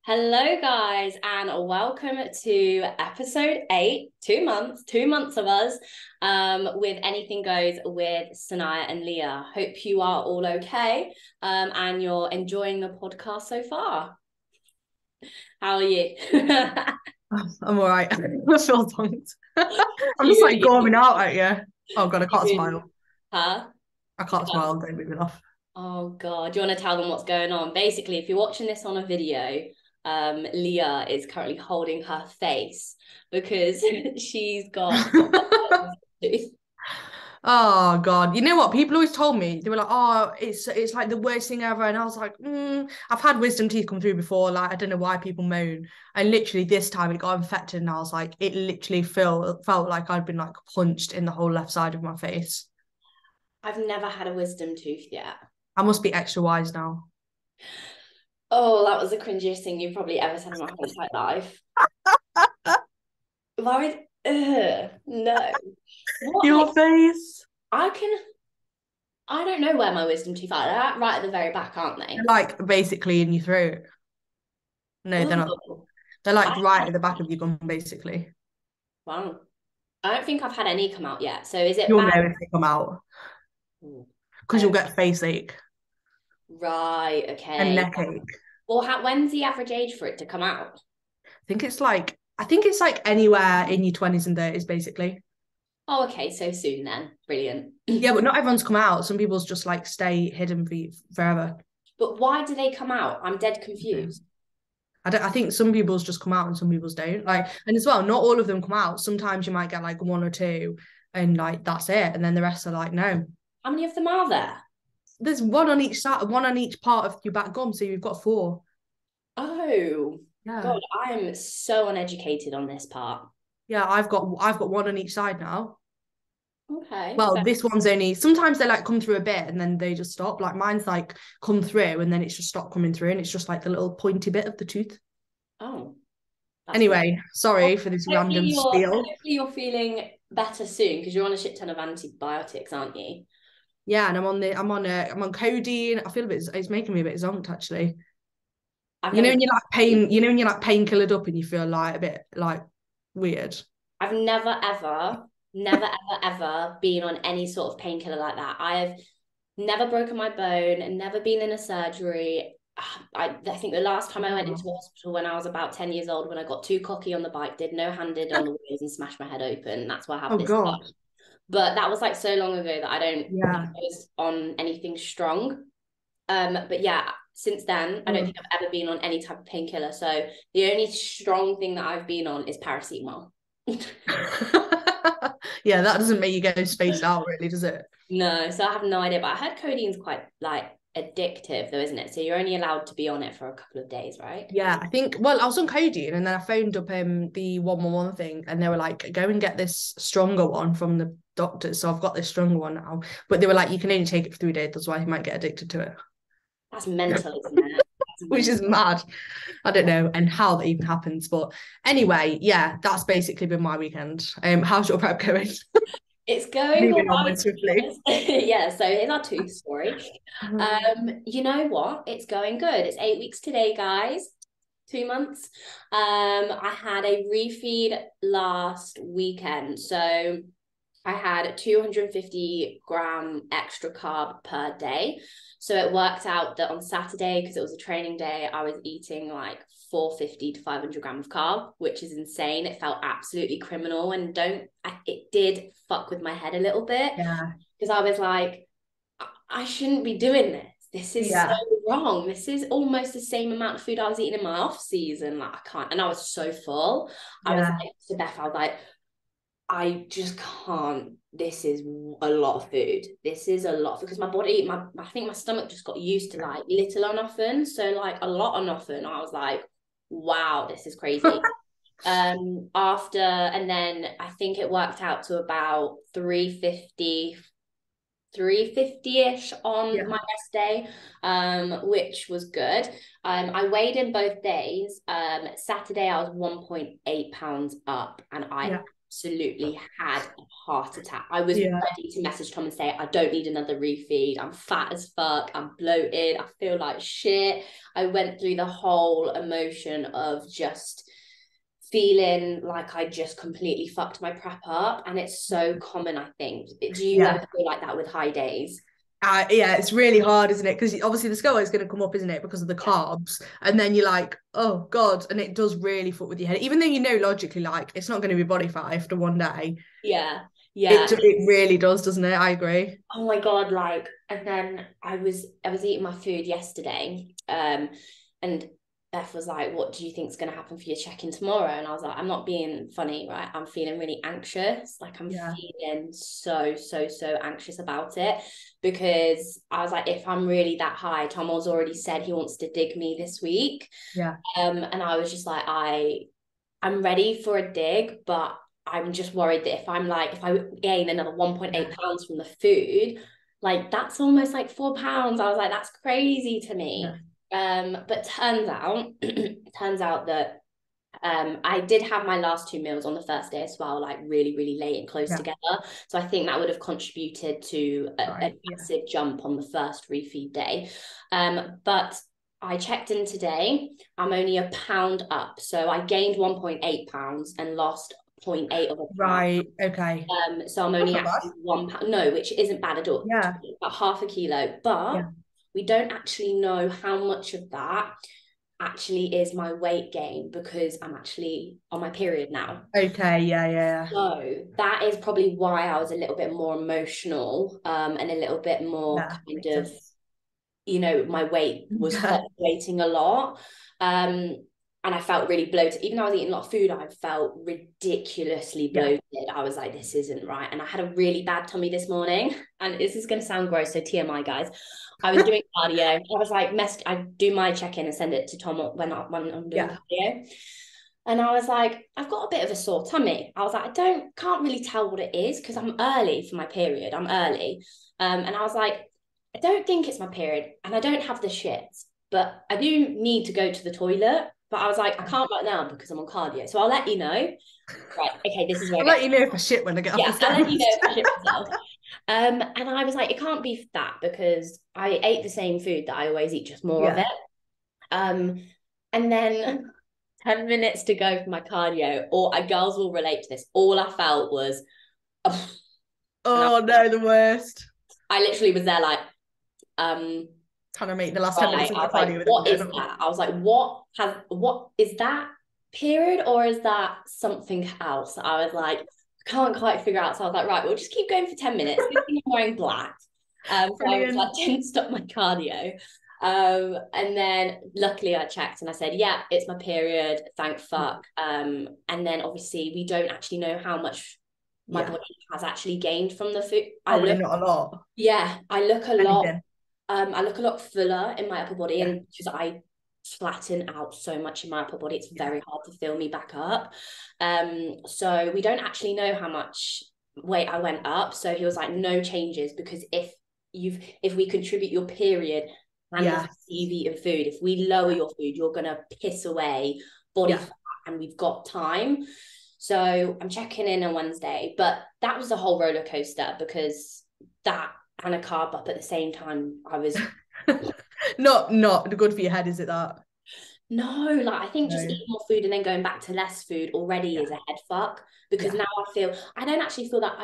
Hello, guys, and welcome to episode 8, 2 months of us with Anything Goes with Sania and Leah. Hope you are all okay and you're enjoying the podcast so far. How are you? I'm all right. I feel tongued. I'm just like gorming out at you. Oh God, I can't smile. Huh? I can't smile. Don't move it off. Oh God, do you want to tell them what's going on? Basically, if you're watching this on a video, Leah is currently holding her face because she's got Oh God, you know what? People always told me they were like, "Oh, it's like the worst thing ever," and I was like, "I've had wisdom teeth come through before. Like, I don't know why people moan." And literally this time it got infected, and I was like, it literally felt like I'd been like punched in the whole left side of my face. I've never had a wisdom tooth yet. I must be extra wise now. Oh, that was the cringiest thing you've probably ever said in my whole entire life. Why would no. What like Your face. I can I don't know where my wisdom teeth are. They're right at the very back, aren't they? Like basically in your throat. No, they're not. Oh, They're like I right at the back of your gum, basically. wow. I don't think I've had any come out yet. So is it You'll bad? know if they come out Ooh, because you'll get face ache right, and okay. neck ache. Well, when's the average age for it to come out? I think it's like anywhere in your 20s and 30s, basically. Oh, okay, so soon then. Brilliant. Yeah, but not everyone's come out. Some people's just like stay hidden forever. But why do they come out? I'm dead Yeah. confused. I think some people's just come out and some people's don't. Like, and as well, not all of them come out. Sometimes you might get like one or two, and like that's it. And then the rest are like, no. How many of them are there? There's one on each side, one on each part of your back gum, so you've got four. Oh, Yeah. God, I'm so uneducated on this part. Yeah, I've got one on each side now. Okay, Well, fair. this one's only sometimes they like come through a bit and then they just stop. Like mine's like come through and then it's just stopped coming through and it's just like the little pointy bit of the tooth. Oh, that's weird. Anyway, Well, sorry for this hopefully random spiel. you're feeling better soon because you're on a shit ton of antibiotics, aren't you? Yeah, and I'm on codeine. I feel a bit it's making me a bit zonked actually. I've You know never when you're like painkillered up and you feel like a bit like weird. I've never ever been on any sort of painkiller like that. I've never broken my bone and never been in a surgery. I think the last time I went into hospital when I was about 10 years old, when I got too cocky on the bike, did no handed on the wheels and smashed my head open. That's why I have Oh this God. scar. But that was like so long ago that I don't think Yeah. I was on anything strong. But yeah, since then, I don't Oh. think I've ever been on any type of painkiller. So the only strong thing that I've been on is paracetamol. Yeah, that doesn't make you go spaced out, really, does it? No, so I have no idea, but I heard codeine's quite like addictive though, isn't it? So you're only allowed to be on it for a couple of days, right? Yeah, I think. Well, I was on codeine, and then I phoned up the 111 thing, and they were like, "Go and get this stronger one from the doctors." So I've got this stronger one now, but they were like, "You can only take it for 3 days, that's why you might get addicted to it," That's mental, isn't it? That's which is mental. mad. I don't know, and how that even happens, but anyway, yeah, that's basically been my weekend. How's your prep going? It's going all Moving onward swiftly. right. Yeah, so here's our tooth story. You know what? It's going good. It's 8 weeks today, guys. 2 months. I had a refeed last weekend. So I had 250-gram extra carb per day. So it worked out that on Saturday, because it was a training day, I was eating like 450 to 500 grams of carb, which is insane. It felt absolutely criminal. And it did fuck with my head a little bit Yeah, because I was like, I shouldn't be doing this. This is so yeah. wrong. This is almost the same amount of food I was eating in my off season. Like I can't, and I was so full. I was Yeah. like to Beth, I was like, I just can't. This is a lot of food. This is a lot because my body, I think my stomach just got used to like little on often. So like a lot on often. I was like, wow, this is crazy. After and then I think it worked out to about 350-ish on my Yeah. rest day, which was good. I weighed in both days. Saturday I was 1.8 pounds up and I Yeah. absolutely had a heart attack. I was Yeah. ready to message Tom and say, I don't need another refeed. I'm fat as fuck. I'm bloated. I feel like shit. I went through the whole emotion of just feeling like I just completely fucked my prep up. And it's so common, I think. Do you Yeah. ever feel like that with high days? Yeah, it's really hard, isn't it? Because obviously the scale is going to come up, isn't it? Because of the carbs. And then you're like, oh God. And it does really fuck with your head. Even though you know logically, like, it's not going to be body fat after one day. Yeah. Yeah. It really does, doesn't it? I agree. Oh my God, like, and then I was eating my food yesterday. And Beth was like, what do you think is going to happen for your check-in tomorrow? And I was like, I'm not being funny, right? I'm feeling really anxious. Like I'm feeling so anxious about it, because I was like, if I'm really that high, Tom has already said he wants to dig me this week. Yeah. And I was just like, I'm ready for a dig, but I'm just worried that if I gain another 1.8 pounds from the food, like that's almost like 4 pounds. I was like, that's crazy to me. Yeah. But turns out that I did have my last 2 meals on the first day as well, like really late and close together. So I think that would have contributed to a massive jump on the first refeed day. But I checked in today. I'm only a pound up. So I gained 1.8 pounds and lost 0.8 of a pound. Right. Okay. So I'm only actually 1 pound. No, which isn't bad at all. Yeah. About half a kilo. But we don't actually know how much of that actually is my weight gain, because I'm actually on my period now. Okay. Yeah. So that is probably why I was a little bit more emotional, and a little bit more kind of, my weight was fluctuating a lot. And I felt really bloated. Even though I was eating a lot of food, I felt ridiculously bloated. I was like, this isn't right. And I had a really bad tummy this morning. And this is going to sound gross, so TMI, guys. I was doing cardio. I was like, I do my check-in and send it to Tom when I'm doing cardio. And I was like, I've got a bit of a sore tummy. I was like, can't really tell what it is, because I'm early for my period. I'm early. And I was like, I don't think it's my period, and I don't have the shits, but I do need to go to the toilet. But I was like, I can't right now because I'm on cardio. So I'll let you know. Right, okay, this is where I'll let you know if I shit when I get off the stairs. I'll let you know if I shit myself. And I was like, it can't be that, because I ate the same food that I always eat, just more of it. And then 10 minutes to go for my cardio, or girls will relate to this. All I felt was, oh no, the worst. I literally was there like, trying to make the last 10 minutes of the cardio. Like, what is that? I was like, what is that period, or is that something else? I was like, can't quite figure out. So I was like, right, we'll just keep going for 10 minutes. I'm wearing black. So I was like, didn't stop my cardio. And then luckily I checked and I said, yeah, it's my period, thank fuck. And then obviously we don't actually know how much my body has actually gained from the food. Probably not a lot. Yeah, I look a lot. I look a lot fuller in my upper body, and because I flatten out so much in my upper body, it's very hard to fill me back up. So we don't actually know how much weight I went up. So he was like, no changes, because if we contribute your period and you've eaten food, if we lower your food, you're gonna piss away body fat, and we've got time. So I'm checking in on Wednesday, but that was a whole roller coaster, because that and a carb up at the same time, I was not good for your head, is it that? No, like I think just eating more food and then going back to less food already is a head fuck, because now I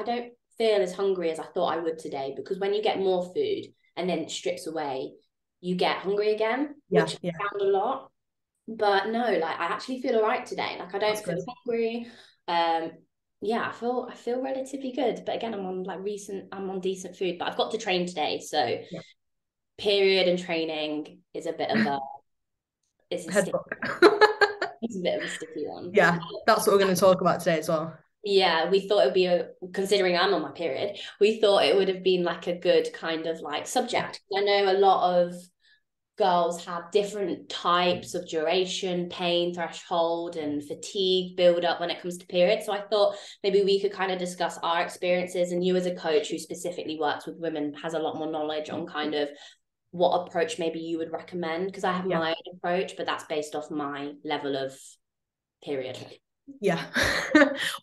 don't feel as hungry as I thought I would today, because when you get more food and then it strips away, you get hungry again, which I found a lot. But no, like I actually feel all right today. Like I don't feel hungry. I feel relatively good. But again, I'm on decent food, but I've got to train today. So period and training is a bit of a it's a bit of a sticky one. Yeah, that's what we're going to talk about today as well. Yeah, we thought it would be considering I'm on my period, we thought it would have been like a good kind of like subject. I know a lot of girls have different types of duration, pain threshold, and fatigue build up when it comes to periods. So I thought maybe we could kind of discuss our experiences, and you as a coach who specifically works with women has a lot more knowledge on kind of what approach maybe you would recommend, because I have my own approach, but that's based off my level of period. Yeah.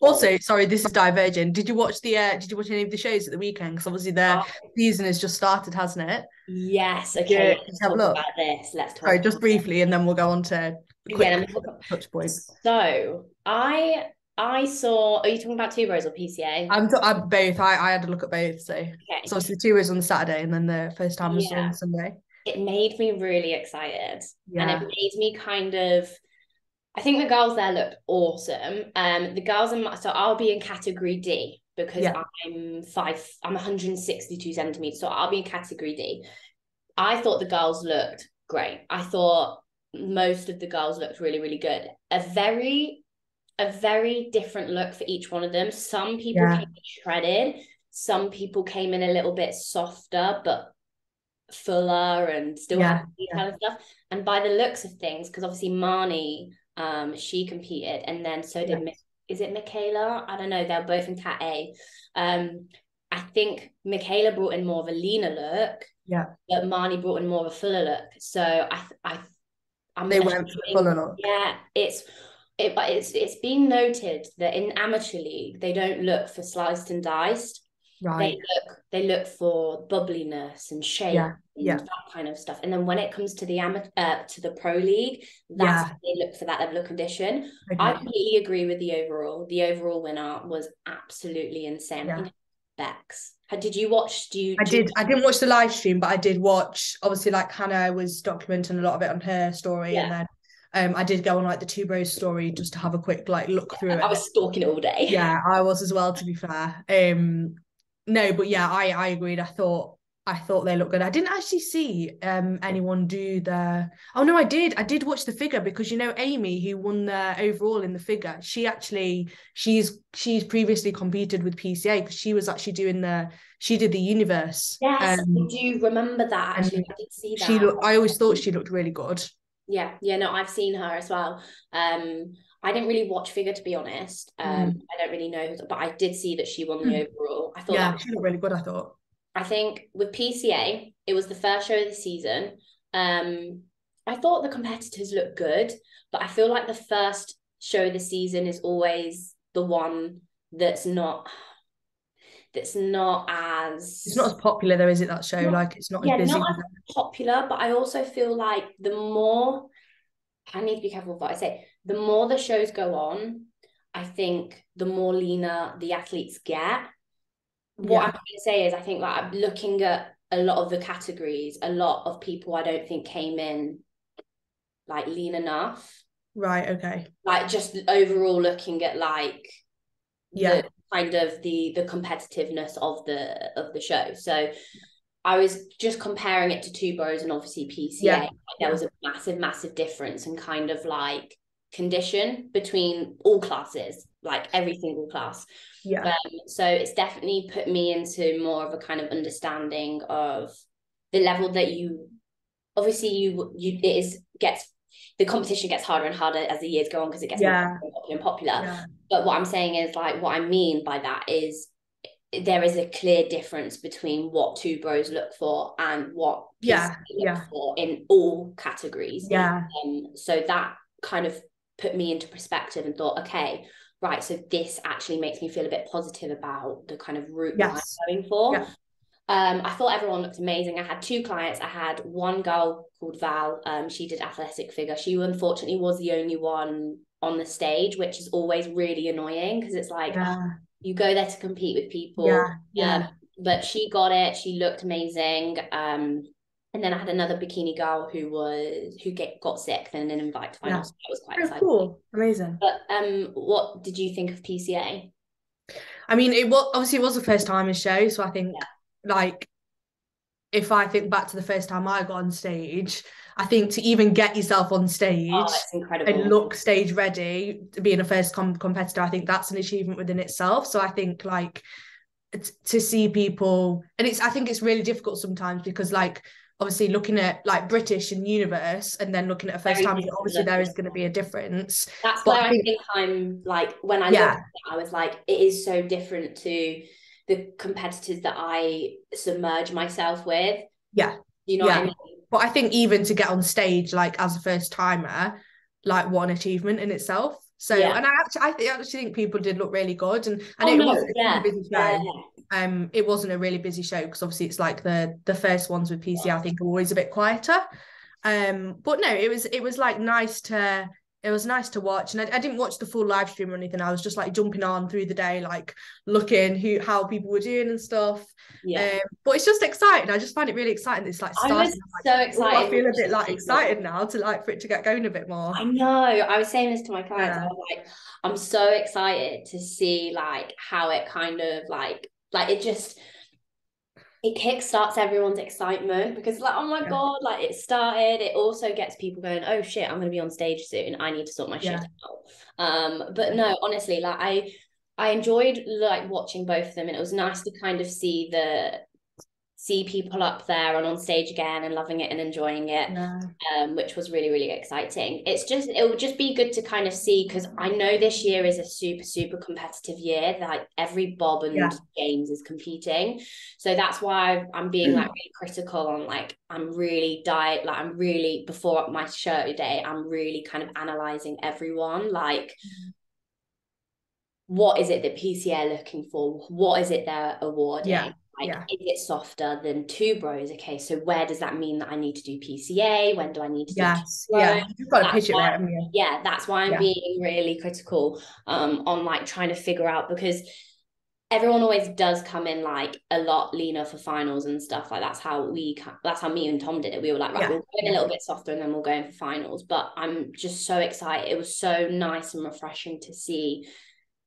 Also, sorry, this is diverging. Did you watch any of the shows at the weekend? Because obviously their Oh, season has just started, hasn't it? yes. Okay. Yeah. Did Let's you have a talk look? about this. Let's Sorry, talk. just briefly, and then we'll go on to a Yeah. quick Let me talk. touch point. So I saw. Are you talking about Two Bros or PCA? I'm both. I had a look at both. So Okay. obviously the two was on Saturday, and then the first time was Yeah. on Sunday. It made me really excited, and it Yeah. made me kind of. I think the girls there looked awesome. The girls in so I'll be in category D because Yeah. I'm 162 centimeters, so I'll be in category D. I thought the girls looked great. I thought most of the girls looked really, really good. A very different look for each one of them. Some people Yeah. came in shredded, some people came in a little bit softer, but fuller and still had Yeah. detail Yeah. and stuff. And by the looks of things, because obviously Marnie, she competed, and then so Yeah. did is it Michaela? I don't know. They're both in Cat A. I think Michaela brought in more of a leaner look, Yeah. but Marnie brought in more of a fuller look. So I'm They went for the assuming, fuller look. yeah, it's been noted that in amateur league they don't look for sliced and diced. Right. They look for bubbliness and shape Yeah. and Yeah. that kind of stuff. And then when it comes to the to the pro league, that's Yeah. when they look for that level of condition. I Okay. completely agree with the overall. The overall winner was absolutely insane. I Yeah. think Bex. Did you watch? I Do you did. I didn't watch the live stream, but I did watch. Obviously, like Hannah was documenting a lot of it on her story, and yeah. then I did go on like the Two Bros story just to have a quick like look through I it. was stalking it all day. Yeah, I was as well, to be fair. No, but yeah, I agreed. I thought they looked good. I didn't actually see anyone do the. Oh no, I did. I did watch the figure because Amy, who won the overall in the figure, she's previously competed with PCA because she was actually doing she did the universe. Yes, I do remember that actually. And I did see that. I always thought she looked really good. Yeah, yeah, no, I've seen her as well. I didn't really watch figure to be honest. Mm. I don't really know, but I did see that she won the Mm. overall. I thought Yeah, that she looked really good, I thought. I think with PCA, it was the first show of the season. I thought the competitors looked good, but I feel like the first show of the season is always the one that's not It's not as as popular though, is it, that show? not Like it's not as yeah, busy. not as popular, but I also feel like the more I need to be careful with what I say. The more the shows go on, I think the more leaner the athletes get. What I'm Yeah. trying to say is, I think like I'm looking at a lot of the categories, a lot of people I don't think came in like lean enough. Right, okay. Like just overall looking at like Yeah. the kind of the competitiveness of the show. So I was just comparing it to Two Bros and obviously PCA. Yeah. Like there Yeah. was a massive difference in kind of like condition between all classes, like every single class. Yeah. So it's definitely put me into more of a kind of understanding of the level that you obviously you it is gets the competition gets harder and harder as the years go on because it gets more Yeah. popular and popular. Yeah. But what I'm saying is like what I mean by that is there is a clear difference between what Two Bros look for and what PC Yeah. look Yeah. for in all categories. Yeah. So that kind of put me into perspective and thought, okay, right, so this actually makes me feel a bit positive about the kind of route that Yes. I'm going for. Yeah. I thought everyone looked amazing. I had two clients. I had one girl called Val. She did athletic figure. She unfortunately was the only one on the stage, which is always really annoying because it's like, oh, Yeah. you go there to compete with people. Yeah. Yeah. But she got it. She looked amazing. And then I had another bikini girl who got sick, then an invite to Yeah. finals. So that was quite Oh, exciting. cool. Amazing. But what did you think of PCA? I mean, it was the first time in show, so I think Yeah. like if I think back to the first time I got on stage, I think to even get yourself on Oh, stage it's incredible. and look stage ready to being a first competitor, I think that's an achievement within itself. So I think like to see people, and I think it's really difficult sometimes because like obviously looking at like British and Universe and then looking at a first Very time, different obviously look. there is going to be a difference. That's But where I I think, think I'm like, when I look yeah, at it, I was like, it is so different to the competitors that I submerge myself with. yeah, You know what I yeah. mean? But I think even to get on stage like as a first timer, like what an achievement in itself. So, and I actually think people did look really good, and I know Oh it no, wasn't a super busy show. It wasn't a really busy show because obviously it's like the first ones with PCA I think are always a bit quieter. But no, it was like nice to watch, and I didn't watch the full live stream or anything. I was just like jumping on through the day, like looking how people were doing and stuff. But it's just exciting. I just find it really exciting. It's like starting. I was so excited. I feel a bit like excited now to like for it to get going a bit more. I know. I was saying this to my clients. I was like, I'm so excited to see like how it kind of like it kickstarts everyone's excitement because like, oh my God, like it started. It also gets people going, oh shit, I'm gonna be on stage soon. I need to sort my shit out. But no, honestly, like I enjoyed like watching both of them, and it was nice to kind of see people up there and on stage again and loving it and enjoying it, which was really, really exciting. It would just be good to kind of see, because I know this year is a super, super competitive year. Like every Bob and James is competing. So that's why I'm being like really critical on like, before my show day, I'm really kind of analysing everyone. Like, what is it that PCA are looking for? What is it they're awarding? Is it softer than two bros? Okay, so where does that mean that I need to do PCA? When do I need to do two bros? You've got to pitch it right. That's why I'm being really critical on like trying to figure out, because everyone always does come in like a lot leaner for finals and stuff. Like that's how me and Tom did it. We were like, right, we'll go in a little bit softer and then we'll go in for finals. But I'm just so excited. It was so nice and refreshing to see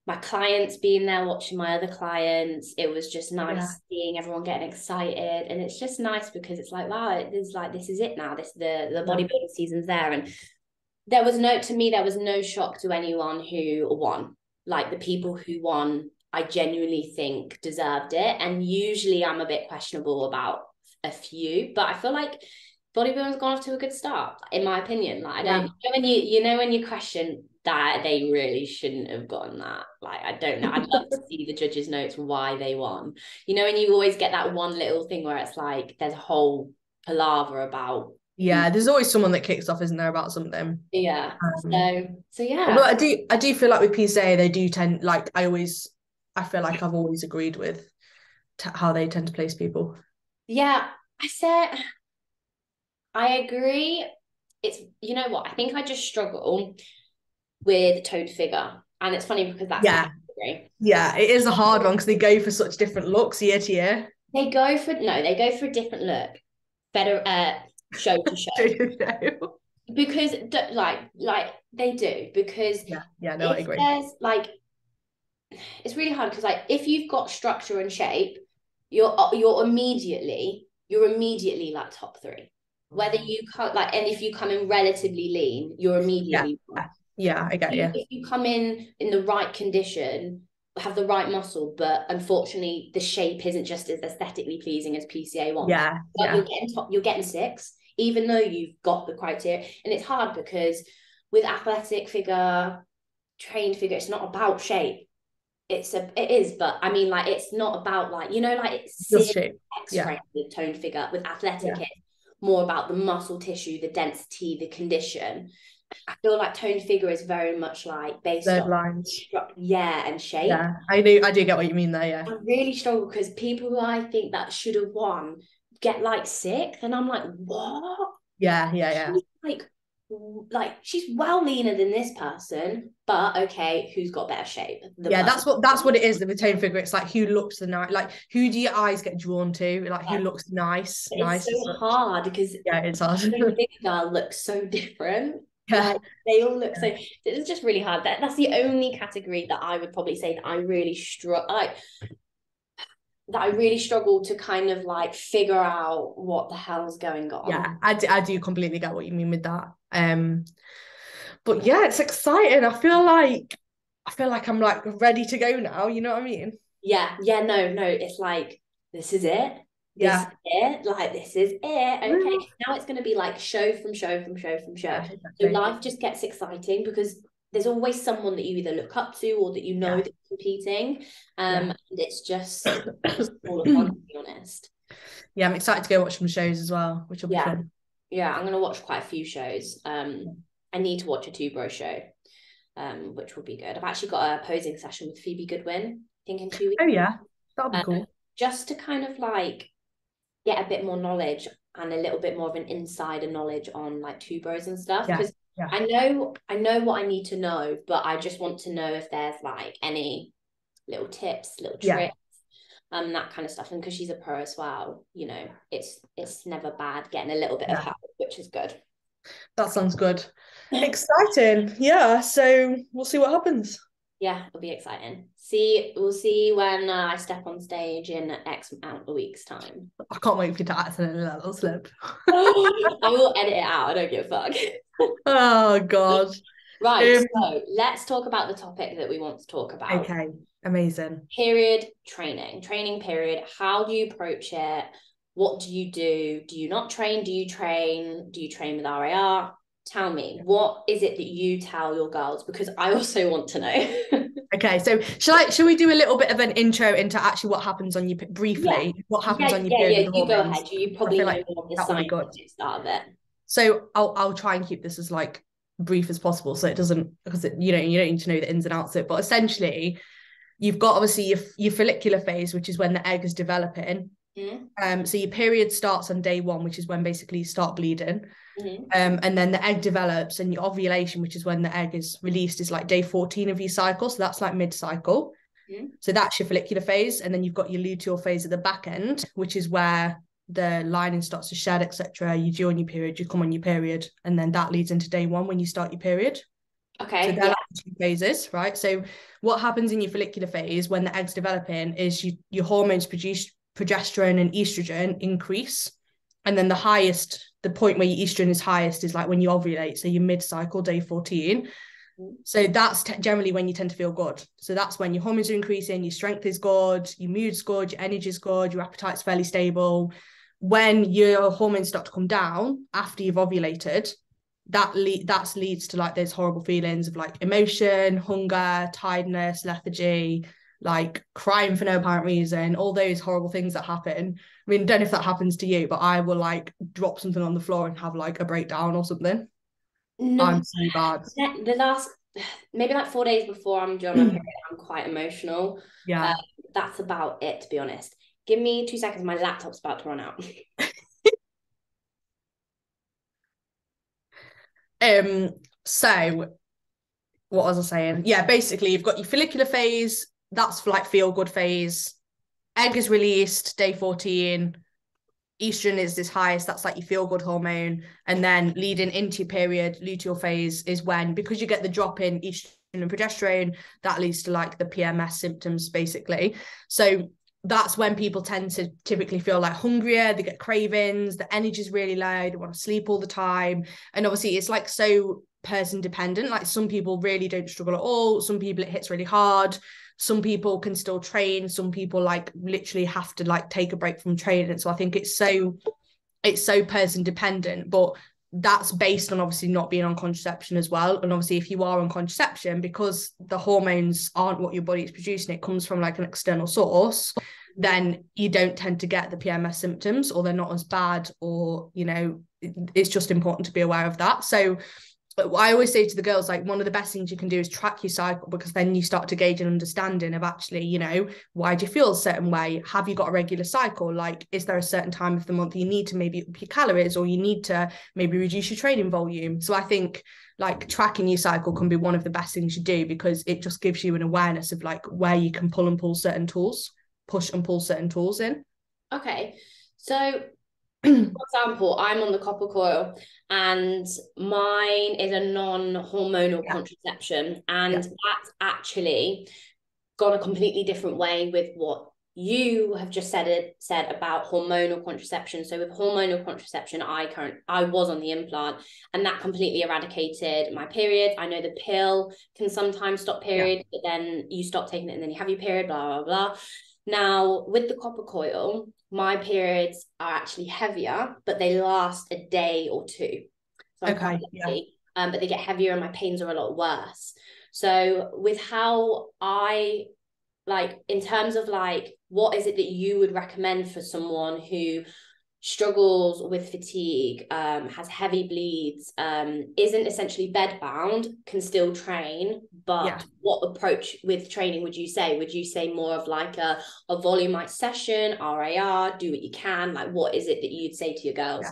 my clients being there, watching my other clients. It was just nice seeing everyone getting excited, and it's just nice because it's like, wow, this is it now. The bodybuilding season's there, and there was no shock to anyone who won. Like the people who won, I genuinely think deserved it, and usually I'm a bit questionable about a few, but I feel like bodybuilding's gone off to a good start, in my opinion. Like I don't when you question that they really shouldn't have gotten that. Like I don't know. I'd love to see the judges' notes why they won. And you always get that one little thing where it's like there's a whole palaver about. Yeah, there's always someone that kicks off, isn't there, about something? Yeah. So yeah. But I do feel like with PCA they do tend, like I feel like I've always agreed with how they tend to place people. Yeah, I agree. It's, you know what, I think I just struggle with toned figure, and it's funny because that's it is a hard one because they go for such different looks year to year. They go for a different look, better show to show. Because like they do, because I agree. There's like, it's really hard because like if you've got structure and shape, you're immediately like top three. Whether you come like, and if you come in relatively lean, you're immediately I get you. If you come in the right condition, have the right muscle, but unfortunately the shape isn't just as aesthetically pleasing as PCA wants. You're getting six, even though you've got the criteria. And it's hard because with athletic figure, trained figure, it's not about shape. It is, but I mean, like, it's not about like, like it's shape. X-ray with toned figure. With athletic, it's more about the muscle tissue, the density, the condition. I feel like toned figure is very much like based on lines. And shape. Yeah, I do get what you mean there. Yeah, I really struggle because people who I think that should have won get like sick, and I'm like, what? Yeah. Like she's well leaner than this person, but okay, who's got better shape? That's what it is with toned figure. It's like who looks the nice, like who do your eyes get drawn to, like who looks nice. It's so hard because it's hard. The girl looks so different. Like they all look so. It's just really hard. That's the only category that I would probably say that I really struggle to kind of like figure out what the hell's going on. Yeah, I do completely get what you mean with that. But yeah, it's exciting. I feel like I'm like ready to go now. You know what I mean? Yeah. No. It's like, this is it. This is it. Okay, now it's going to be like show from show. Exactly. So life just gets exciting because there's always someone that you either look up to or that that's competing. And it's just all of fun, to be honest. Yeah, I'm excited to go watch some shows as well, which will be fun. Yeah, I'm going to watch quite a few shows. I need to watch a two bro show. which will be good. I've actually got a posing session with Phoebe Goodwin, I think in 2 weeks. Oh yeah, that'll be cool. Just to kind of like get a bit more knowledge and a little bit more of an insider knowledge on like tubers and stuff, because I know what I need to know, but I just want to know if there's like any little tips, little tricks, that kind of stuff. And because she's a pro as well, you know, it's never bad getting a little bit of help, which is good. That sounds good. Exciting. Yeah, so we'll see what happens. Yeah, it'll be exciting. We'll see when I step on stage in X amount of weeks' time. I can't wait for you to accidentally let that slip. I will edit it out. I don't give a fuck. Oh God. Right, so let's talk about the topic that we want to talk about. Okay, amazing. Period training period. How do you approach it? What do you do? Do you not train? Do you train? Do you train with RAR? Tell me, what is it that you tell your girls? Because I also want to know. Okay, so shall we do a little bit of an intro into actually what happens on your briefly? Yeah. What happens on your period? Yeah, you go ahead. You probably know more of the scientific start of it. So I'll try and keep this as like brief as possible, so it doesn't, because you don't need to know the ins and outs of it. But essentially, you've got obviously your follicular phase, which is when the egg is developing. So your period starts on day 1, which is when basically you start bleeding. And then the egg develops, and your ovulation, which is when the egg is released, is like day 14 of your cycle. So that's like mid-cycle. So that's your follicular phase. And then you've got your luteal phase at the back end, which is where the lining starts to shed, etc. You due on your period, you come on your period, and then that leads into day 1 when you start your period. Okay. So they're like 2 phases, right? So what happens in your follicular phase when the egg's developing is your hormones produce progesterone and estrogen increase, and then the point where your estrogen is highest is like when you ovulate, so your mid-cycle, day 14. So that's generally when you tend to feel good. So that's when your hormones are increasing, your strength is good, your mood's good, your energy is good, your appetite's fairly stable. When your hormones start to come down after you've ovulated, that leads to like those horrible feelings of like emotion, hunger, tiredness, lethargy, like crying for no apparent reason, all those horrible things that happen. I mean, don't know if that happens to you, but I will like drop something on the floor and have like a breakdown or something. No, I'm so bad. The last, maybe like 4 days before I'm due on my period, I'm quite emotional. Yeah. That's about it, to be honest. Give me 2 seconds. My laptop's about to run out. So what was I saying? Yeah, basically you've got your follicular phase, that's for like feel good phase. Egg is released day 14. Estrogen is this highest, that's like your feel good hormone. And then leading into your period, luteal phase is when, because you get the drop in estrogen and progesterone, that leads to like the PMS symptoms basically. So that's when people tend to typically feel like hungrier, they get cravings, the energy is really low, they want to sleep all the time. And obviously it's like so person dependent. Like some people really don't struggle at all, some people it hits really hard, some people can still train, some people like literally have to like take a break from training. So I think it's so person dependent, but that's based on obviously not being on contraception as well. And obviously if you are on contraception, because the hormones aren't what your body is producing, it comes from like an external source, then you don't tend to get the PMS symptoms, or they're not as bad, or you know, it's just important to be aware of that. So I always say to the girls, like, one of the best things you can do is track your cycle, because then you start to gauge an understanding of actually, you know, why do you feel a certain way? Have you got a regular cycle? Like, is there a certain time of the month you need to maybe up your calories, or you need to maybe reduce your training volume? So I think like tracking your cycle can be one of the best things you do, because it just gives you an awareness of like where you can push and pull certain tools in. Okay. So for example, I'm on the copper coil, and mine is a non-hormonal contraception, and that's actually gone a completely different way with what you have just said about hormonal contraception. So with hormonal contraception, I was on the implant, and that completely eradicated my period. I know the pill can sometimes stop period, but then you stop taking it and then you have your period, blah, blah, blah. Now, with the copper coil, my periods are actually heavier, but they last a day or two. So I'm quite lucky, but they get heavier and my pains are a lot worse. So with how I, like, in terms of like, what is it that you would recommend for someone who struggles with fatigue, has heavy bleeds, isn't essentially bed bound, can still train, but what approach with training would you say? Would you say more of like a volumized session, RAR, do what you can? Like, what is it that you'd say to your girls?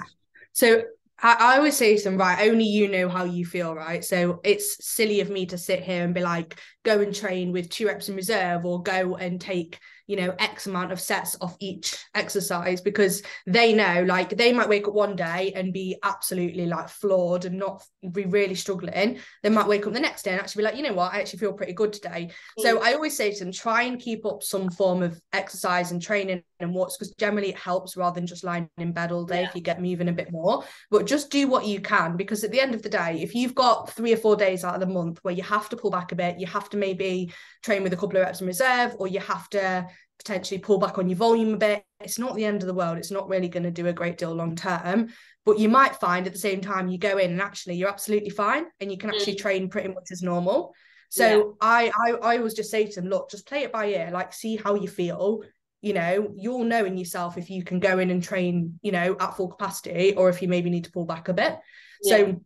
So I always say to them, right, only you know how you feel, right? So it's silly of me to sit here and be like, go and train with 2 reps in reserve, or go and take, you know, X amount of sets off each exercise, because they know, like, they might wake up one day and be absolutely like floored and not be really struggling. They might wake up the next day and actually be like, you know what, I actually feel pretty good today. So I always say to them, try and keep up some form of exercise and training and walks, because generally it helps rather than just lying in bed all day if you get moving a bit more. But just do what you can, because at the end of the day, if you've got 3 or 4 days out of the month where you have to pull back a bit, you have to maybe train with a couple of reps in reserve, or you have to potentially pull back on your volume a bit, it's not the end of the world. It's not really going to do a great deal long term, but you might find at the same time you go in and actually you're absolutely fine and you can actually train pretty much as normal. So I always just say to them, look, just play it by ear, like see how you feel. You know, you'll know in yourself if you can go in and train, you know, at full capacity, or if you maybe need to pull back a bit. So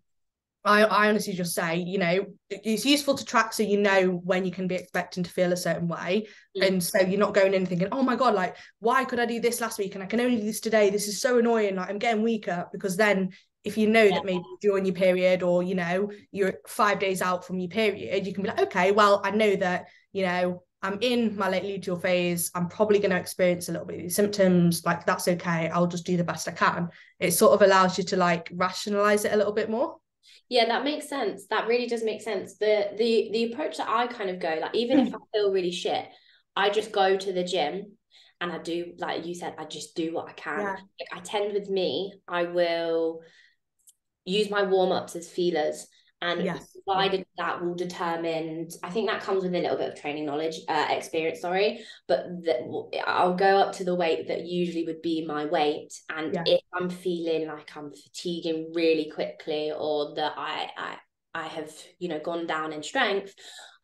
I honestly just say, you know, it's useful to track so you know when you can be expecting to feel a certain way. And so you're not going in thinking, oh my God, like, why could I do this last week and I can only do this today? This is so annoying. Like, I'm getting weaker. Because then if you know that maybe during your period, or, you know, you're 5 days out from your period, you can be like, okay, well, I know that, you know, I'm in my late luteal phase. I'm probably going to experience a little bit of these symptoms. Like, that's okay. I'll just do the best I can. It sort of allows you to like rationalize it a little bit more. Yeah, that makes sense. That really does make sense. The approach that I kind of go, like, even if I feel really shit, I just go to the gym and I do, like you said, I just do what I can. Like, I tend with me, I will use my warm-ups as feelers, and provided that will determine, I think that comes with a little bit of training knowledge, experience, sorry, but I'll go up to the weight that usually would be my weight, and if I'm feeling like I'm fatiguing really quickly, or that I have, you know, gone down in strength,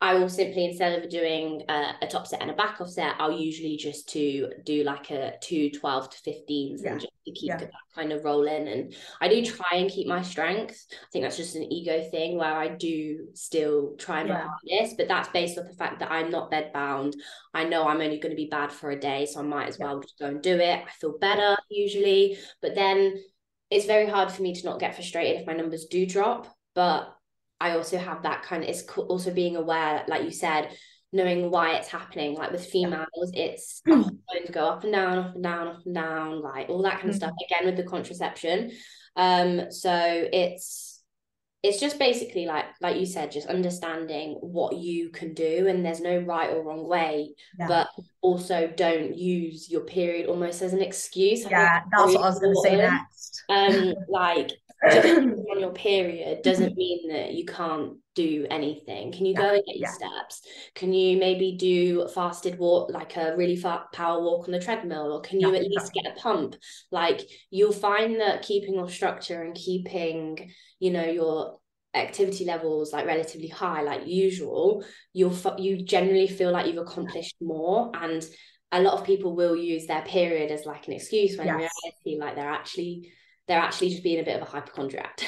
I will simply, instead of doing a top set and a back off set, I'll usually just to do like a 2 12 to 15s and just to keep that kind of rolling. And I do try and keep my strength. I think that's just an ego thing where I do still try my hardest, but that's based off the fact that I'm not bed bound. I know I'm only going to be bad for a day, so I might as well just go and do it. I feel better usually, but then it's very hard for me to not get frustrated if my numbers do drop. But I also have that kind of, it's also being aware, like you said, knowing why it's happening. Like with females, it's hormones go up and down, up and down, up and down, like all that kind of stuff. Again, with the contraception. So it's just basically like you said, just understanding what you can do, and there's no right or wrong way, but also don't use your period almost as an excuse. That's what I was going to say next. Like, just on your period doesn't mean that you can't do anything. Can you go and get your steps? Can you maybe do a fasted walk, like a really fast power walk on the treadmill, or can you at least get a pump? Like, you'll find that keeping your structure and keeping, you know, your activity levels like relatively high, like usual, you generally feel like you've accomplished more. And a lot of people will use their period as like an excuse, when in reality, like they're actually just being a bit of a hypochondriac.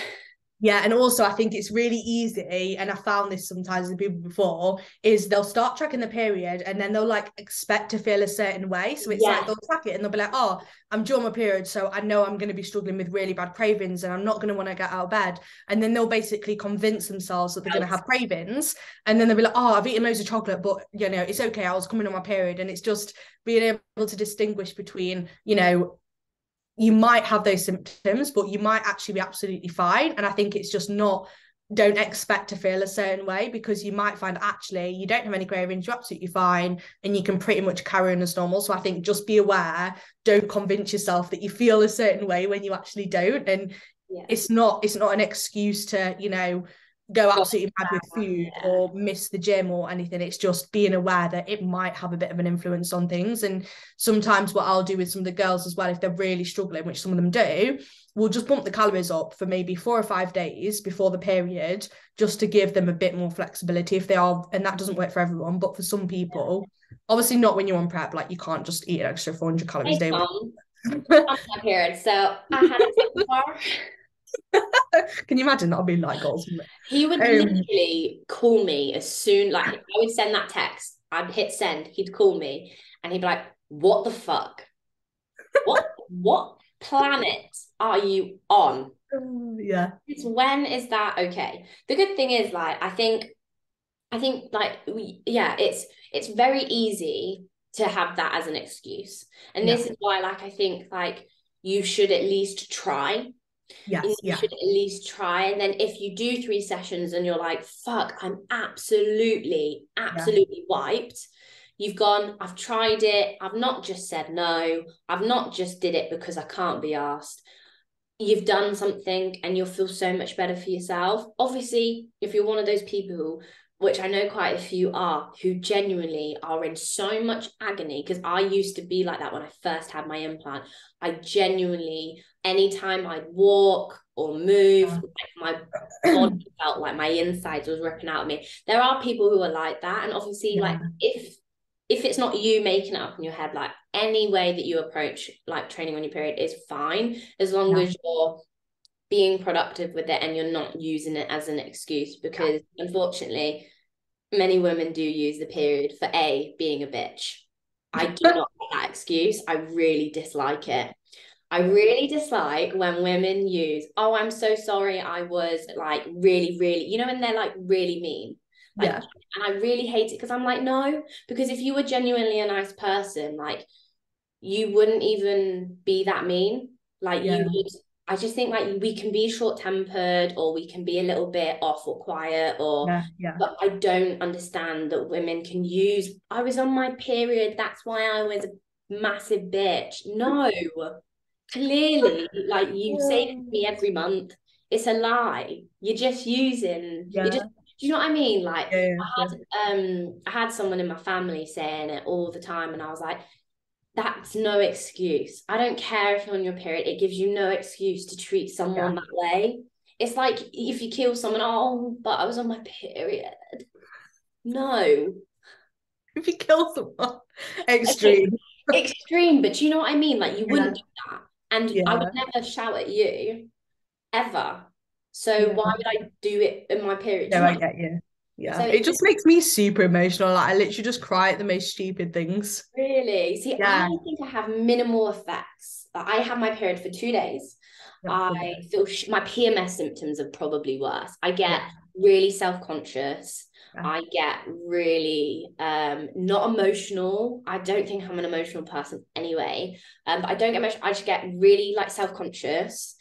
Yeah, and also I think it's really easy, and I found this sometimes with people before, is they'll start tracking the period and then they'll like expect to feel a certain way. So it's like they'll track it and they'll be like, oh, I'm due on my period, so I know I'm going to be struggling with really bad cravings and I'm not going to want to get out of bed. And then they'll basically convince themselves that they're going to have cravings, and then they'll be like, oh, I've eaten loads of chocolate, but, you know, it's okay, I was coming on my period. And it's just being able to distinguish between, you know, you might have those symptoms, but you might actually be absolutely fine. And I think it's just don't expect to feel a certain way, because you might find actually you don't have any cravings, you're absolutely fine, and you can pretty much carry on as normal. So I think just be aware, don't convince yourself that you feel a certain way when you actually don't. And it's not an excuse to, you know, go absolutely mad with food or miss the gym or anything. It's just being aware that it might have a bit of an influence on things. And sometimes what I'll do with some of the girls as well, if they're really struggling, which some of them do, we'll just bump the calories up for maybe 4 or 5 days before the period, just to give them a bit more flexibility if they are. And that doesn't work for everyone, but for some people, obviously not when you're on prep, like you can't just eat an extra 400 calories a day. on my period. So I had a temper. Can you imagine that being like goals? He would literally call me as soon, like I would send that text. I'd hit send. He'd call me, and he'd be like, "What the fuck? What planet are you on? Yeah. It's when is that okay?" The good thing is, like, I think like yeah, it's very easy to have that as an excuse. And Yeah. this is why, like, I think like you should at least try. You Yes. Yeah. should at least try. And then if you do 3 sessions and you're like, fuck, I'm absolutely, Yeah. absolutely wiped. You've gone, I've tried it. I've not just said no. I've not just did it because I can't be asked. You've done something and you'll feel so much better for yourself. Obviously, if you're one of those people who, which I know quite a few are, who genuinely are in so much agony, because I used to be like that when I first had my implant. I genuinely, anytime I'd walk or move, like my body felt like my insides was ripping out of me. There are people who are like that, and obviously, Yeah. like if it's not you making it up in your head, like any way that you approach like training on your period is fine, as long Yeah. as you're being productive with it and you're not using it as an excuse, because unfortunately many women do use the period for being a bitch. I do not like that excuse. I really dislike it. I really dislike when women use, oh, I'm so sorry, I was like really, really, you know, when they're like really mean. Like, Yeah. and I really hate it because I'm like, no, because if you were genuinely a nice person, like you wouldn't even be that mean. Like you Yeah. would, I just think like we can be short-tempered or we can be a little bit off or quiet or, Yeah. Yeah. but I don't understand that women can use, I was on my period, that's why I was a massive bitch. No, clearly, like you say this to me every month, it's a lie. You're just using, you're just, Yeah. do you know what I mean? Like Yeah. Yeah. I had someone in my family saying it all the time, and I was like, that's no excuse. I don't care if you're on your period, it gives you no excuse to treat someone Yeah. that way. It's like if you kill someone, oh, but I was on my period. No. If you kill someone, Okay, extreme. extreme, but you know what I mean? Like you Yeah. wouldn't do that. And I would Yeah. never shout at you ever. So Yeah. why would I do it in my period? Do No, you know I what get you. I mean? Yeah. So It just makes me super emotional. Like I literally just cry at the most stupid things. really, see, I Yeah. think I have minimal effects. I have my period for 2 days. That's I good. feel my PMS symptoms are probably worse. I get Yeah. really self-conscious. Yeah. I get really not emotional. I don't think I'm an emotional person anyway. But I don't get emotional. I just get really like self-conscious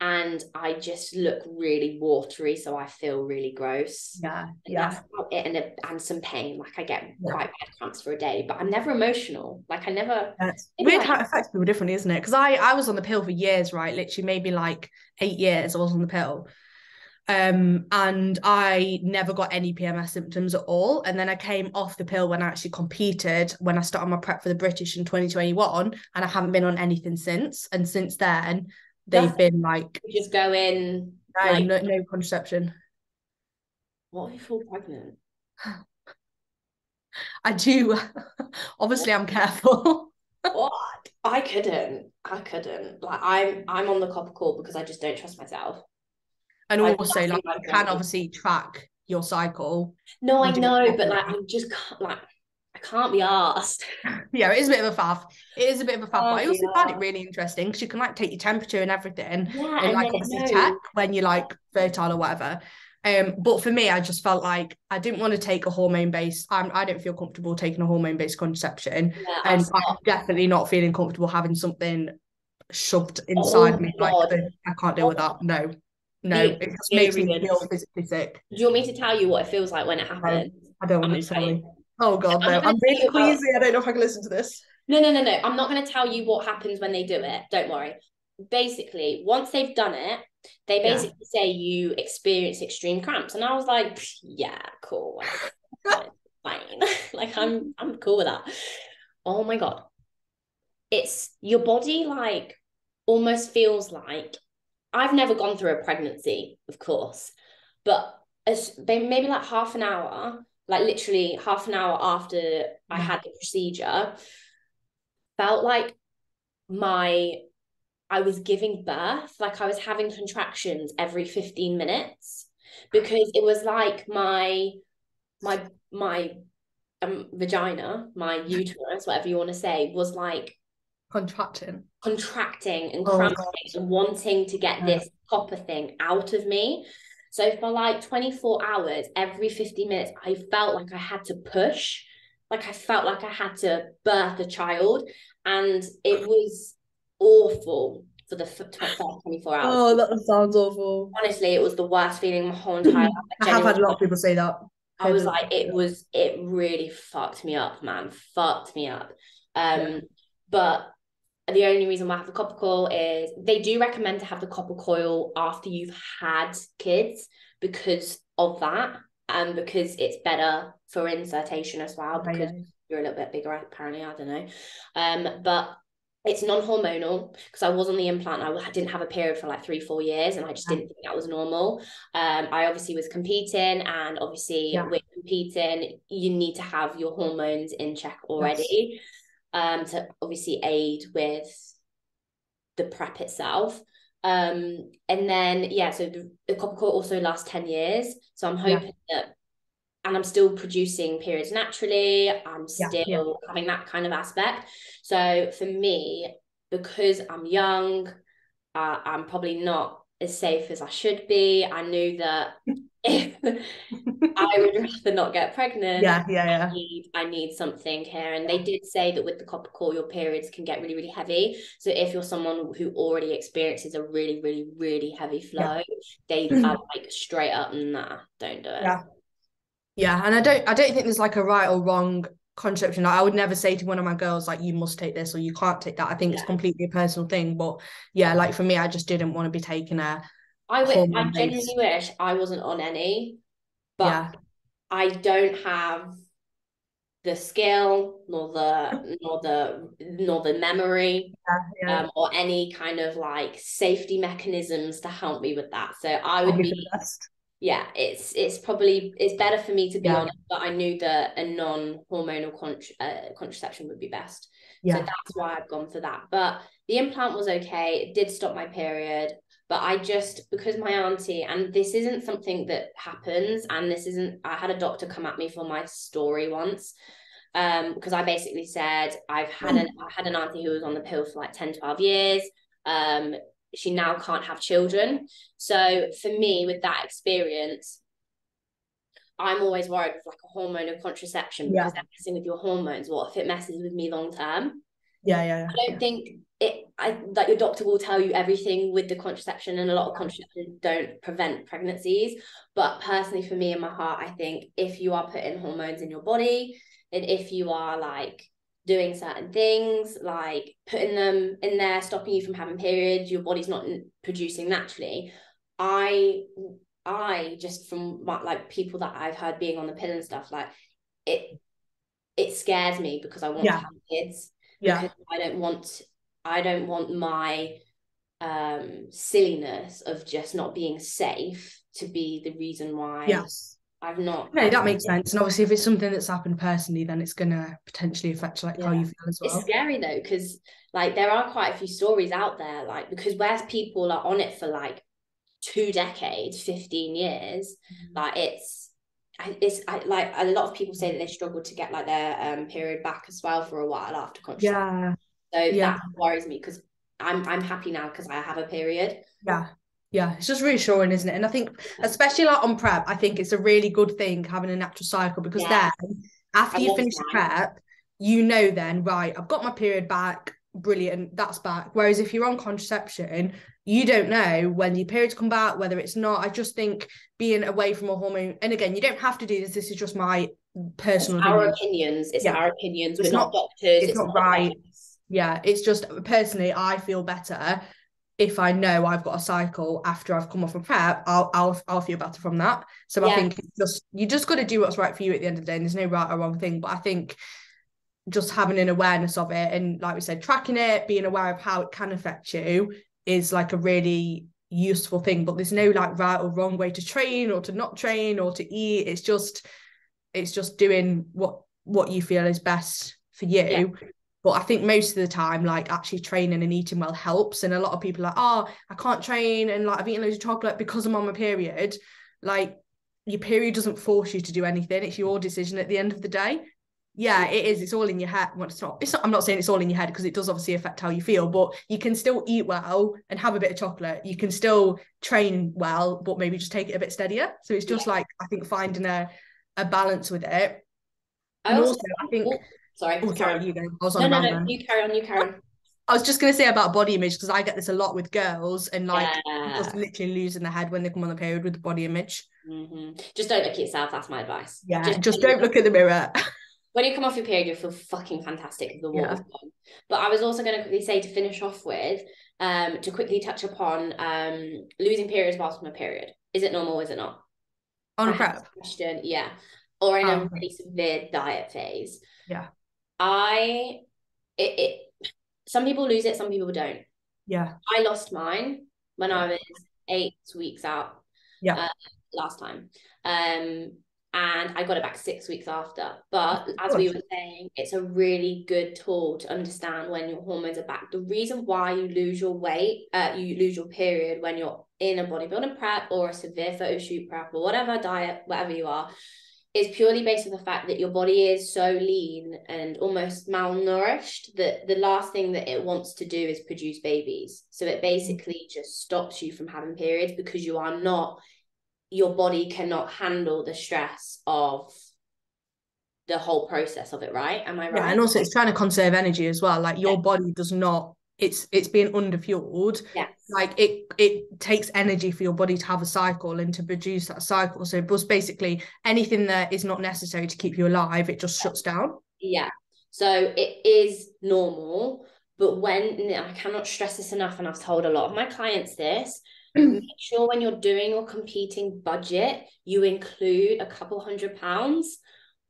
and I just look really watery, so I feel really gross. Yeah. And that's Yeah. about it, and some pain. Like I get Yeah. quite bad cramps for a day, but I'm never emotional. Like I never, It's maybe weird I how it affects people differently, isn't it? Because I was on the pill for years, right? Literally maybe like 8 years I was on the pill. And I never got any PMS symptoms at all. And then I came off the pill when I actually competed, when I started my prep for the British in 2021, and I haven't been on anything since. And since then, they've that's been like, just go in no, like, no contraception. what if you fall pregnant? I do. Obviously, I'm careful. What? I couldn't. I couldn't. Like I'm on the copper call because I just don't trust myself. And I also, last like, thing I'd you want can to. obviously track your cycle. No, I You do it know, but like properly. I just can't. Like I can't be asked. Yeah, it is a bit of a faff. It is a bit of a faff, but I Can't be also find it asked. really interesting because you can like take your temperature and everything, Yeah, and and then like it obviously check knows. when you're like fertile or whatever. But for me, I just felt like I didn't want to take a hormone based. I don't feel comfortable taking a hormone based contraception, Yeah, I and I'm stopped. definitely not feeling comfortable having something shoved Oh inside my me. Like God. I can't deal with Oh, that. No, the no, it just makes me experience. feel physically sick. Do you want me to tell you what it feels like when it No, happens? I don't I'm want gonna it. tell you. Sorry. Oh God, I'm no. not gonna I'm tell really you about. queasy. I don't know if I can listen to this. No, no, no, no. I'm not gonna tell you what happens when they do it. Don't worry. Basically, once they've done it, they Yeah. basically say you experience extreme cramps, and I was like, yeah, cool, whatever, fine, fine. Like I'm cool with that. Oh my God, it's your body like almost feels like I've never gone through a pregnancy, of course, but as maybe like half an hour, like literally half an hour after I Yeah. had the procedure, felt like I was giving birth, like I was having contractions every 15 minutes because it was like my vagina, my uterus, whatever you want to say, was like contracting and Oh cramping God. and wanting to get Yeah. this copper thing out of me. So for like 24 hours, every 50 minutes, I felt like I had to push, like I felt like I had to birth a child. And it was awful for the first 24 hours. Oh, that sounds awful. Honestly, it was the worst feeling my whole entire life. I I have had genuinely, a lot of people say that. I was like, it really fucked me up, man. Fucked me up. Yeah. But the only reason why I have the copper coil is they do recommend to have the copper coil after you've had kids because of that, and because it's better for insertion as well, because you're a little bit bigger, apparently. I don't know. But it's non-hormonal because I was on the implant. I didn't have a period for like 3-4 years, and I just didn't think that was normal. I obviously was competing, and obviously with competing, you need to have your hormones in check already. To obviously aid with the prep itself. And then, so the copper coil also lasts 10 years. So I'm hoping that, and I'm still producing periods naturally. I'm still having that kind of aspect. So for me, because I'm young, I'm probably not as safe as I should be. I knew that if I would rather not get pregnant. I need something here. And they did say that with the copper coil, your periods can get really, really heavy. So if you're someone who already experiences a really, really, really heavy flow, they are like straight up, nah, don't do it. Yeah, and I don't think there's like a right or wrong contraception. Like, I would never say to one of my girls like you must take this or you can't take that. I think it's completely a personal thing. But yeah, like for me, I just didn't want to be taking a I hormone genuinely wish I wasn't on any, but I don't have the skill nor the memory or any kind of like safety mechanisms to help me with that. So I would be it's better for me to be on it, but I knew that a non-hormonal contraception would be best. So that's why I've gone for that. But the implant was okay. It did stop my period. But I just, because my auntie, and this isn't something that happens, and I had a doctor come at me for my story once, because I basically said, I had an auntie who was on the pill for like 10-12 years. She now can't have children. So for me, with that experience, I'm always worried with like a hormonal contraception because they're messing with your hormones. What if it messes with me long term? I don't think that your doctor will tell you everything with the contraception, and a lot of contraception don't prevent pregnancies. But personally, for me in my heart, I think if you are putting hormones in your body, and if you are like doing certain things, like putting them in there, stopping you from having periods, your body's not producing naturally. I just, from like people that I've heard being on the pill and stuff, like it scares me because I want to have kids. Because I don't want my silliness of just not being safe to be the reason why I've not. No, that makes sense. And obviously if it's something that's happened personally, then it's gonna potentially affect like how you feel as well. It's scary though, because like there are quite a few stories out there, like because where people are on it for like 2 decades, 15 years, like it's like a lot of people say that they struggle to get like their period back as well for a while after contraception. So that worries me because I'm happy now because I have a period. It's just reassuring, isn't it? And I think especially like on prep, I think it's a really good thing having a natural cycle, because then after you finish the prep, you know then, right, I've got my period back, brilliant, that's back. Whereas if you're on contraception, you don't know when your periods come back, whether it's not. I just think being away from a hormone, and again, you don't have to do this, this is just my personal opinion. It's our opinions. We're not doctors. It's not right. It's just personally, I feel better if I know I've got a cycle after I've come off a prep. I'll feel better from that. So I think you just got to do what's right for you at the end of the day, and there's no right or wrong thing. But I think just having an awareness of it, and like we said, tracking it, being aware of how it can affect you is like a really useful thing. But there's no like right or wrong way to train or to not train or to eat. It's just doing what you feel is best for you. But I think most of the time, like actually training and eating well helps. And a lot of people are like, oh, I can't train and like I've eaten loads of chocolate because I'm on my period. Like your period doesn't force you to do anything. It's your decision at the end of the day. Yeah, it is. It's all in your head. Well, it's not. It's not. I'm not saying it's all in your head because it does obviously affect how you feel. But you can still eat well and have a bit of chocolate. You can still train well, but maybe just take it a bit steadier. So it's just like I think finding a balance with it. I And also, also, I think. oh, sorry, Oh, carry sorry, on. you go. I was on No, a no, rant no, then. you carry on, you carry on. I was just going to say about body image because I get this a lot with girls and like just Yeah. literally losing their head when they come on the period with the body image. Just don't look at yourself. That's my advice. Yeah, just don't look at the mirror. When you come off your period, you'll feel fucking fantastic if the water's Yeah. gone. But I was also going to quickly say, to finish off with, to quickly touch upon losing periods whilst on a period. Is it normal? Is it not? On I a have this prep. question. Yeah. Or in a Okay. really severe diet phase. Yeah. I it some people lose it, some people don't. Yeah. I lost mine when Yeah. I was 8 weeks out Yeah. last time. And I got it back 6 weeks after. But as we Good. were saying, it's a really good tool to understand when your hormones are back. The reason why you lose your weight, you lose your period when you're in a bodybuilding prep or a severe photo shoot prep or whatever diet, whatever you are, is purely based on the fact that your body is so lean and almost malnourished that the last thing that it wants to do is produce babies. So it basically just stops you from having periods because you are not, your body cannot handle the stress of the whole process of it, right? Am I Yeah, right? and also it's trying to conserve energy as well. Like your body does not, it's being underfueled. Yes. Like it takes energy for your body to have a cycle and to produce that cycle. So it was basically anything that is not necessary to keep you alive, it just shuts down. Yeah. So it is normal, but when, I cannot stress this enough, and I've told a lot of my clients this, make sure when you're doing your competing budget, you include a couple £100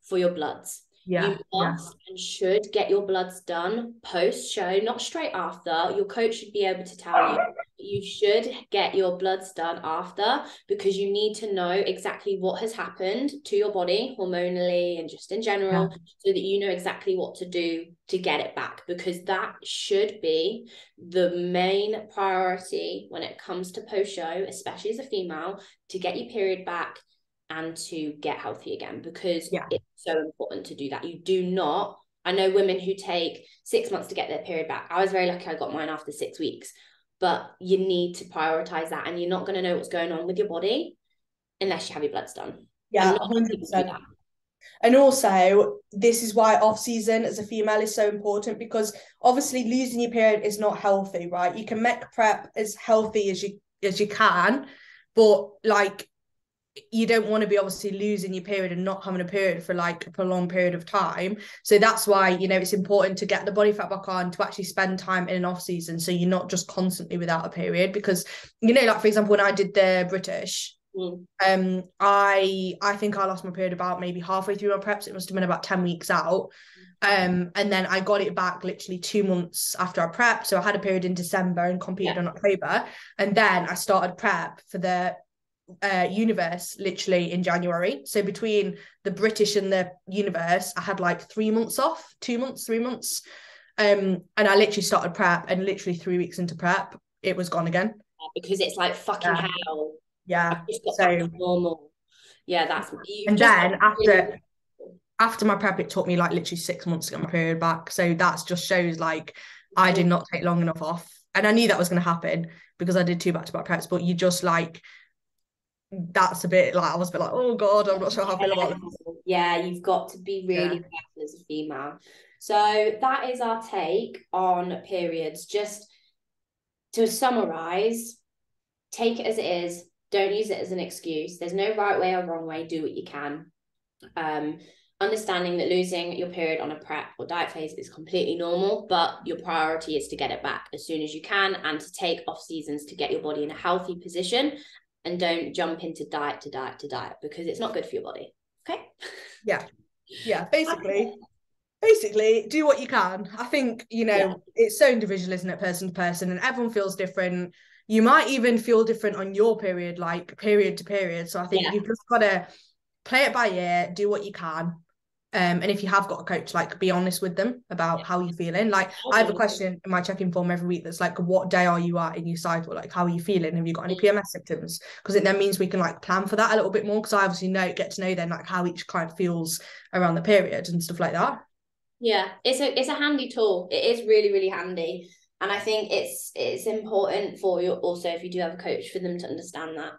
for your bloods. You Yeah, yeah. must and should get your bloods done post show, not straight after. Your coach should be able to tell you. You should get your bloods done after because you need to know exactly what has happened to your body hormonally and just in general, so that you know exactly what to do to get it back, because that should be the main priority when it comes to post show, especially as a female, to get your period back and to get healthy again, because it's so important to do that. You do not, I know women who take 6 months to get their period back. I was very lucky, I got mine after 6 weeks, but you need to prioritize that, and you're not going to know what's going on with your body unless you have your bloods done. Yeah, and not 100%. And also, this is why off season as a female is so important, because obviously losing your period is not healthy, right? You can make prep as healthy as you can, but like you don't want to be obviously losing your period and not having a period for like a prolonged period of time. So that's why, you know, it's important to get the body fat back on, to actually spend time in an off season, so you're not just constantly without a period. Because, you know, like for example, when I did the British, I think I lost my period about maybe halfway through my preps. It must have been about 10 weeks out. And then I got it back literally 2 months after I prepped. So I had a period in December and competed in October. And then I started prep for the universe literally in January. So between the British and the universe, I had like 3 months off, 2 months, 3 months. And I literally started prep, and literally 3 weeks into prep, it was gone again. Because it's like fucking hell. Yeah. I've just got back to normal. Yeah, that's and then after my prep, it took me like literally 6 months to get my period back. So that just shows like I did not take long enough off. And I knew that was going to happen because I did 2 back-to-back preps, but you just like, that's a bit like, I was a bit like, oh God, I'm not sure how I feel about this. Yeah, you've got to be really careful as a female. So that is our take on periods. Just to summarize, take it as it is. Don't use it as an excuse. There's no right way or wrong way. Do what you can. Understanding that losing your period on a prep or diet phase is completely normal, but your priority is to get it back as soon as you can, and to take off seasons to get your body in a healthy position, and don't jump into diet because it's not good for your body. Okay? Yeah, basically do what you can. I think, you know, it's so individual, isn't it, person to person, and everyone feels different. You might even feel different on your period, like period to period. So I think you've just got to play it by ear, do what you can. And if you have got a coach, like be honest with them about how you're feeling. Like I have a question in my check-in form every week that's like, what day are you at in your cycle? Like, how are you feeling? Have you got any PMS symptoms? Because it then means we can like plan for that a little bit more. Because I obviously get to know then like how each client feels around the period and stuff like that. Yeah, it's a handy tool. It is really, really handy. And I think it's important for you also, if you do have a coach, for them to understand that.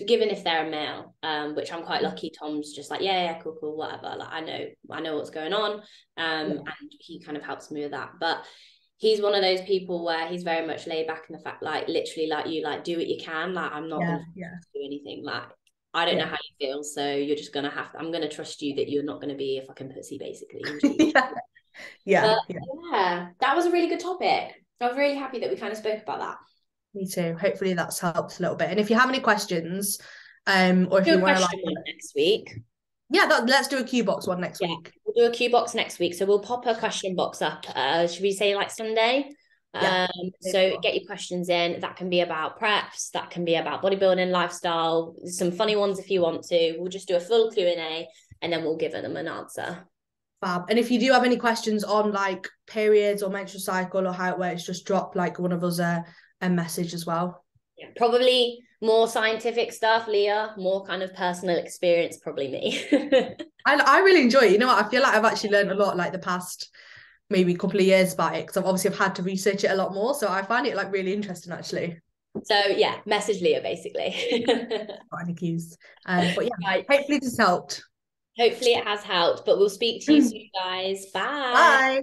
Given if they're a male, which I'm quite lucky, Tom's just like, yeah, cool, whatever. Like I know what's going on. And he kind of helps me with that. But he's one of those people where he's very much laid back in the fact, like literally like you, like do what you can. Like I'm not gonna do anything. Like I don't know how you feel, so you're just gonna have to, I'm gonna trust you that you're not gonna be a fucking pussy, basically. Yeah, that was a really good topic. I was really happy that we kind of spoke about that. Me too. Hopefully that's helped a little bit. And if you have any questions, or if you want to like next week. Yeah, let's do a Q box one next week. We'll do a Q box next week. So we'll pop a question box up. Should we say like Sunday? So get your questions in. That can be about preps, that can be about bodybuilding, lifestyle, some funny ones if you want to. We'll just do a full Q&A and then we'll give them an answer. Fab. And if you do have any questions on like periods or menstrual cycle or how it works, just drop like one of us a message as well. Yeah, probably more scientific stuff, Leah, more kind of personal experience, probably me. I really enjoy it. You know what? I feel like I've actually learned a lot like the past maybe couple of years about it, because I've had to research it a lot more. So I find it like really interesting actually. So yeah, message Leah basically. Got any cues. But yeah, hopefully this helped. Hopefully it has helped, but we'll speak to you soon, guys. Bye. Bye.